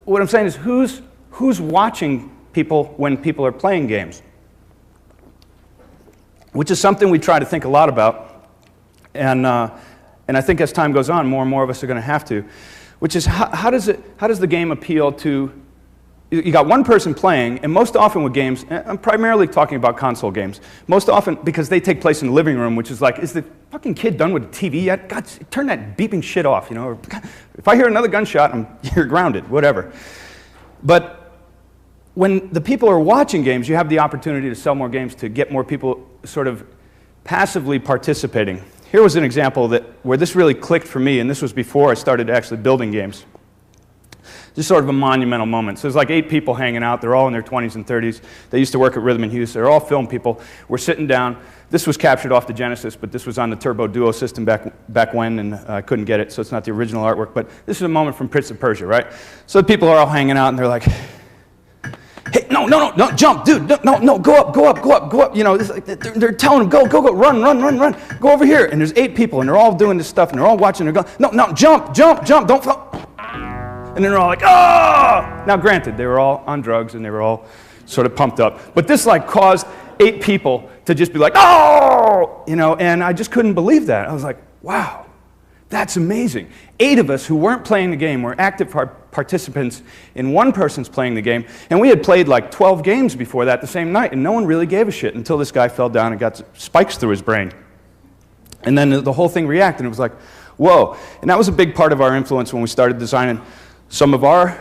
what I'm saying is who's watching people when people are playing games? Which is something we try to think a lot about. And I think as time goes on, more and more of us are going to have to. Which is how does the game appeal to... You got one person playing, and most often with games, I'm primarily talking about console games, most often because they take place in the living room, which is like, is the fucking kid done with the TV yet? God, turn that beeping shit off, you know? Or, if I hear another gunshot, you're grounded, whatever. But when the people are watching games, you have the opportunity to sell more games to get more people sort of passively participating. Here was an example where this really clicked for me, and this was before I started actually building games. Just sort of a monumental moment. So there's like 8 people hanging out. They're all in their 20s and 30s. They used to work at Rhythm and Hughes. They're all film people. We're sitting down. This was captured off the Genesis, but this was on the Turbo Duo system back when, and I couldn't get it, so it's not the original artwork. But this is a moment from Prince of Persia, right? So the people are all hanging out, and they're like, hey, no, jump, dude, no, go up. You know, like they're telling them, go, run, go over here. And there's 8 people, and they're all doing this stuff, and they're all watching. They're going, no, jump, don't fall. And then they're all like, oh! Now, granted, they were all on drugs, and they were all sort of pumped up. But this, like, caused 8 people to just be like, oh! You know, and I just couldn't believe that. I was like, wow, that's amazing. 8 of us who weren't playing the game were active participants in one person's playing the game. And we had played, like, 12 games before that the same night, and no one really gave a shit until this guy fell down and got spikes through his brain. And then the whole thing reacted, and it was like, whoa. And that was a big part of our influence when we started designing some of our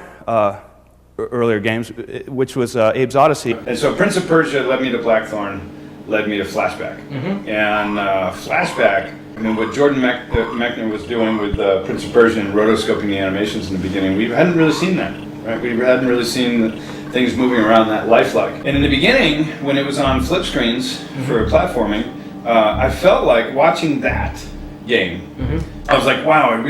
earlier games, which was Abe's Odyssey. And so Prince of Persia led me to Blackthorn, led me to Flashback. Mm-hmm. And Flashback, I mean, what Jordan Mechner was doing with Prince of Persia and rotoscoping the animations in the beginning, we hadn't really seen that, right? We hadn't really seen things moving around that lifelike. And in the beginning, when it was on flip screens for platforming, I felt like watching that game. Mm-hmm. I was like, wow,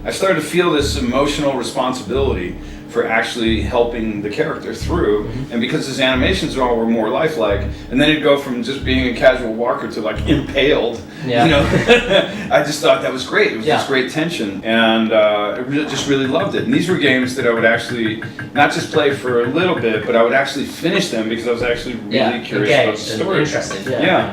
I started to feel this emotional responsibility for actually helping the character through. Mm-hmm. And because his animations were more lifelike, and then it'd go from just being a casual walker to like impaled, yeah. You know, I just thought that was great. It was this great tension, and I just really loved it. And these were games that I would actually not just play for a little bit, but I would actually finish them because I was actually really curious about the story. Interested, yeah.